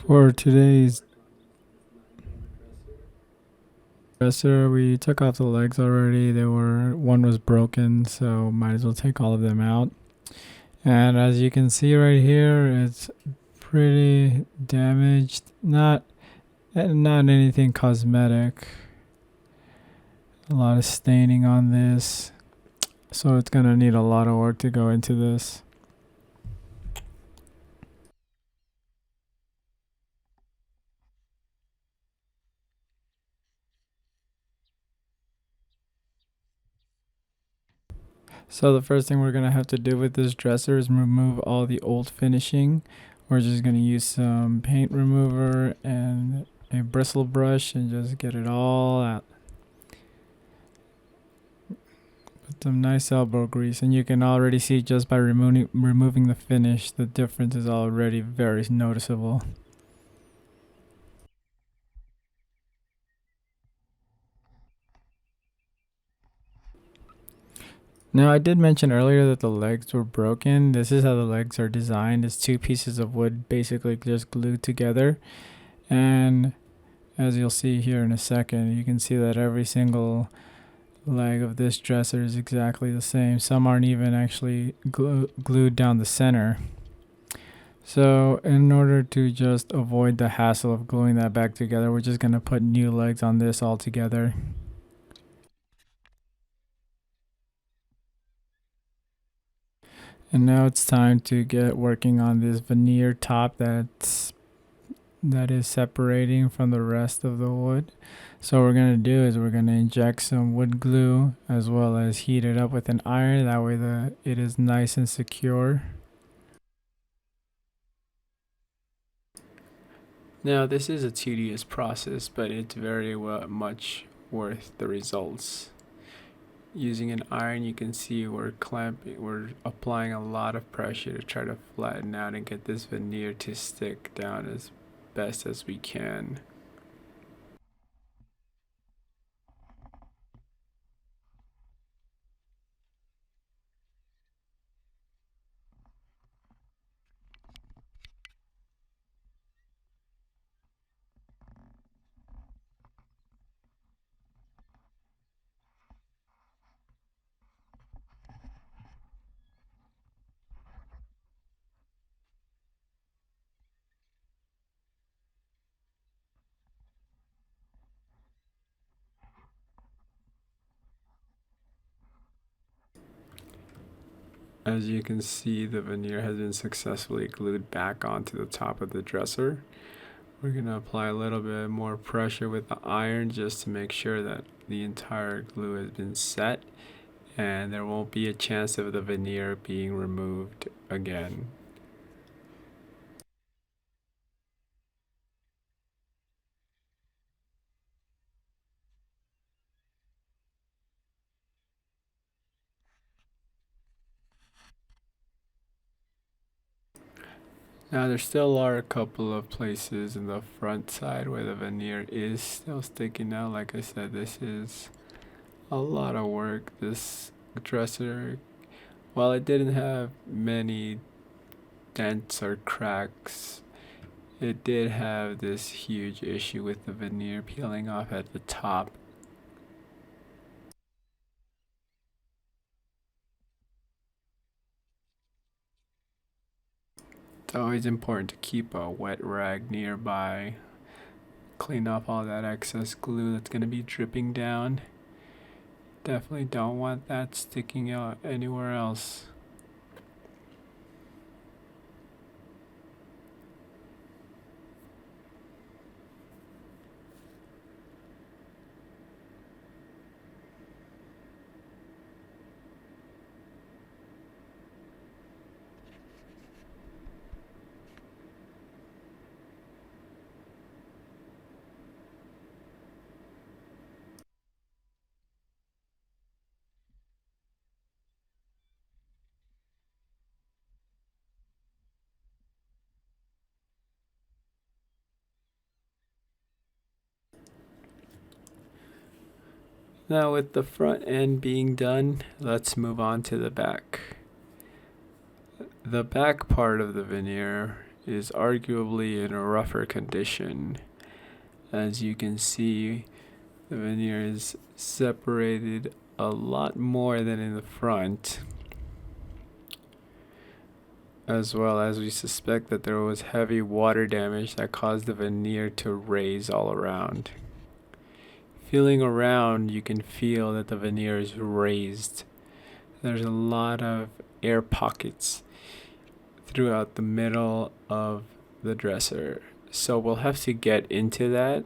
For today's dresser, we took off the legs already. One was broken, so might as well take all of them out. And as you can see right here, it's pretty damaged. Not anything cosmetic. A lot of staining on this, so it's gonna need a lot of work to go into this. So the first thing we're gonna have to do with this dresser is remove all the old finishing. We're just gonna use some paint remover and a bristle brush and just get it all out. Put some nice elbow grease, and you can already see just by removing the finish, the difference is already very noticeable. Now, I did mention earlier that the legs were broken. This is how the legs are designed. It's two pieces of wood basically just glued together. And as you'll see here in a second, you can see that every single leg of this dresser is exactly the same. Some aren't even actually glued down the center. So in order to just avoid the hassle of gluing that back together, we're just going to put new legs on this all together. And now it's time to get working on this veneer top that is separating from the rest of the wood. So what we're going to do is we're going to inject some wood glue as well as heat it up with an iron. That way it is nice and secure. Now this is a tedious process, but it's very much worth the results. Using an iron, you can see we're applying a lot of pressure to try to flatten out and get this veneer to stick down as best as we can. As you can see, the veneer has been successfully glued back onto the top of the dresser. We're going to apply a little bit more pressure with the iron just to make sure that the entire glue has been set and there won't be a chance of the veneer being removed again. Now there still are a couple of places in the front side where the veneer is still sticking out. Like I said, this is a lot of work. This dresser, while it didn't have many dents or cracks, it did have this huge issue with the veneer peeling off at the top. It's always important to keep a wet rag nearby. Clean off all that excess glue that's going to be dripping down. Definitely don't want that sticking out anywhere else. Now with the front end being done, let's move on to the back. The back part of the veneer is arguably in a rougher condition. As you can see, the veneer is separated a lot more than in the front, as well as we suspect that there was heavy water damage that caused the veneer to raise all around. Feeling around, you can feel that the veneer is raised. There's a lot of air pockets throughout the middle of the dresser. So we'll have to get into that,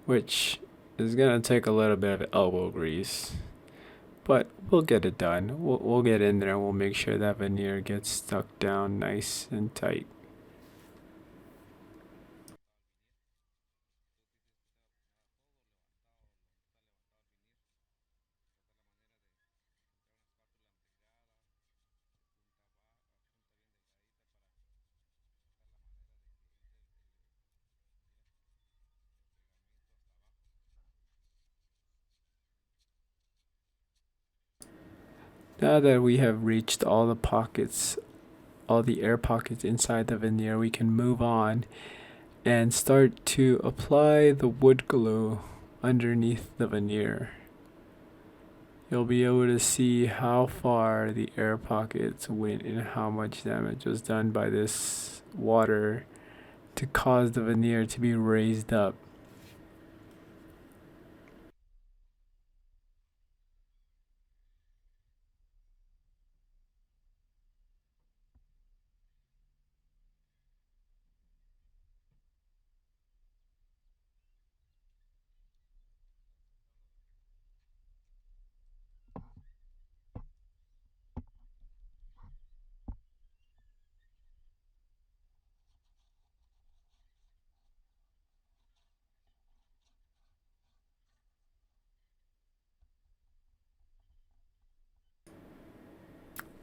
which is gonna take a little bit of elbow grease, but we'll get it done. We'll get in there and we'll make sure that veneer gets stuck down nice and tight. Now that we have reached all the pockets, all the air pockets inside the veneer, we can move on and start to apply the wood glue underneath the veneer. You'll be able to see how far the air pockets went and how much damage was done by this water to cause the veneer to be raised up.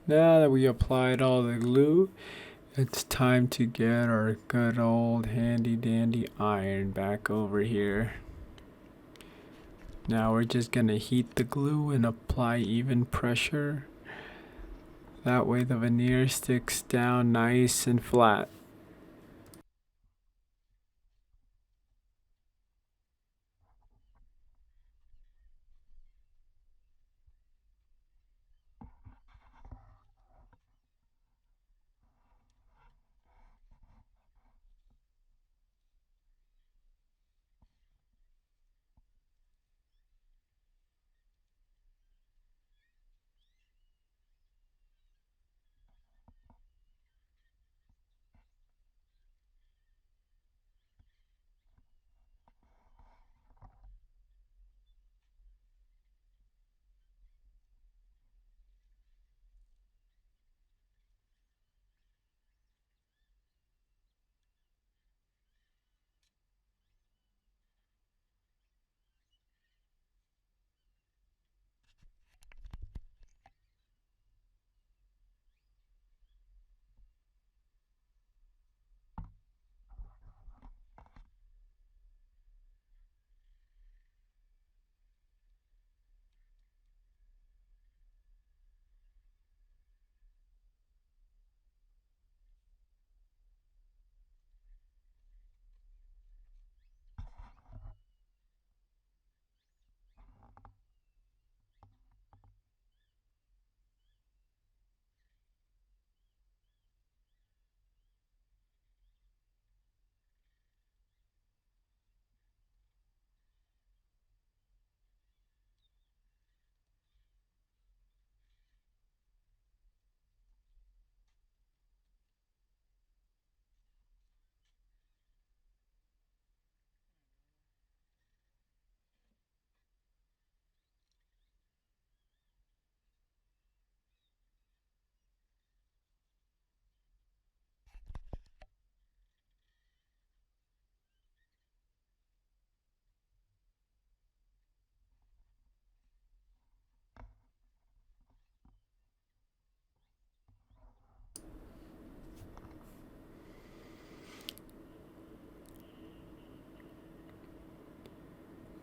Now that we applied all the glue, it's time to get our good old handy dandy iron back over here. Now we're just gonna heat the glue and apply even pressure. That way the veneer sticks down nice and flat.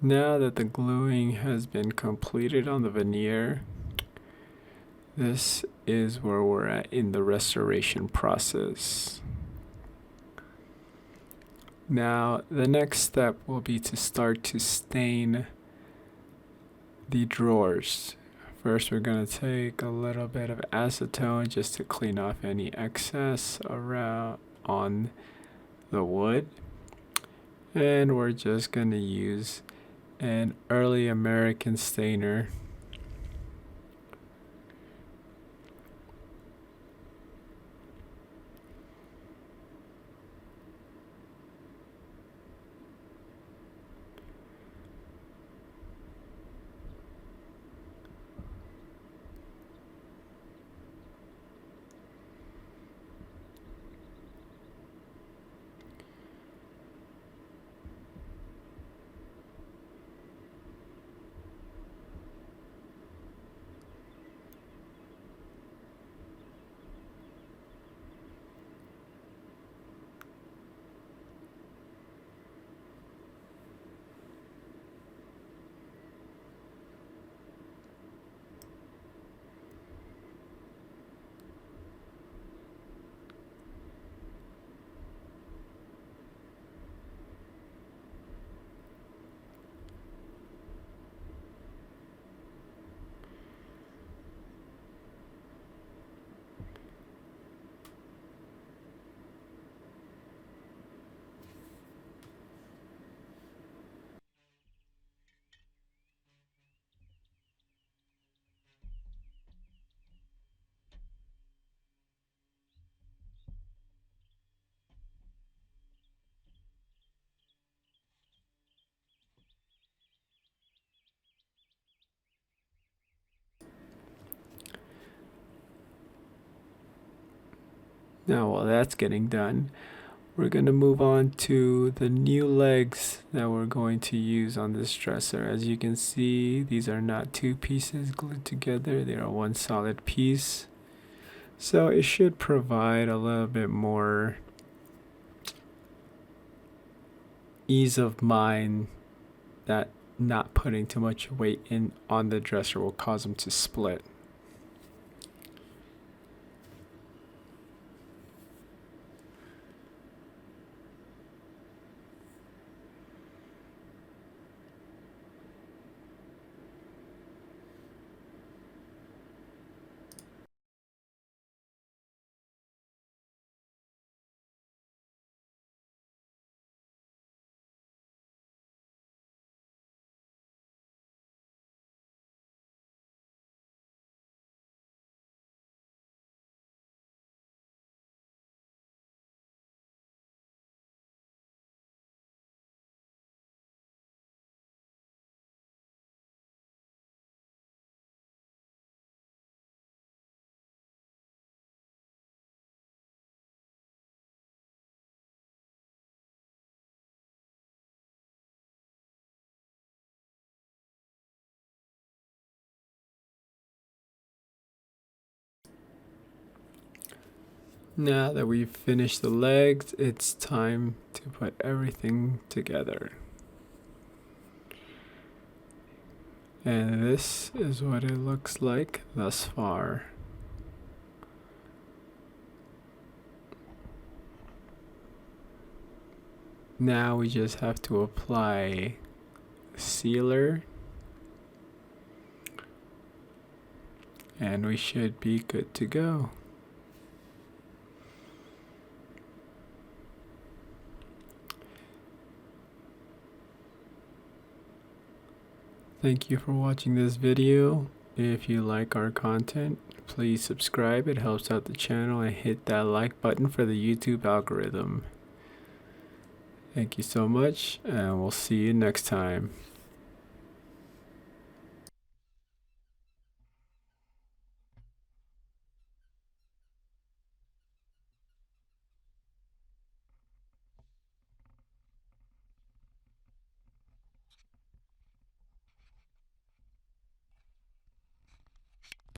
Now that the gluing has been completed on the veneer, this is where we're at in the restoration process. Now, the next step will be to start to stain the drawers. First, we're going to take a little bit of acetone just to clean off any excess around on the wood. And we're just going to use an early American stainer. Now, while that's getting done, we're going to move on to the new legs that we're going to use on this dresser. As you can see, these are not two pieces glued together, they are one solid piece. So it should provide a little bit more ease of mind that not putting too much weight in on the dresser will cause them to split. Now that we've finished the legs, it's time to put everything together. And this is what it looks like thus far. Now we just have to apply sealer and we should be good to go. Thank you for watching this video. If you like our content, please subscribe. It helps out the channel, and hit that like button for the YouTube algorithm. Thank you so much, and we'll see you next time.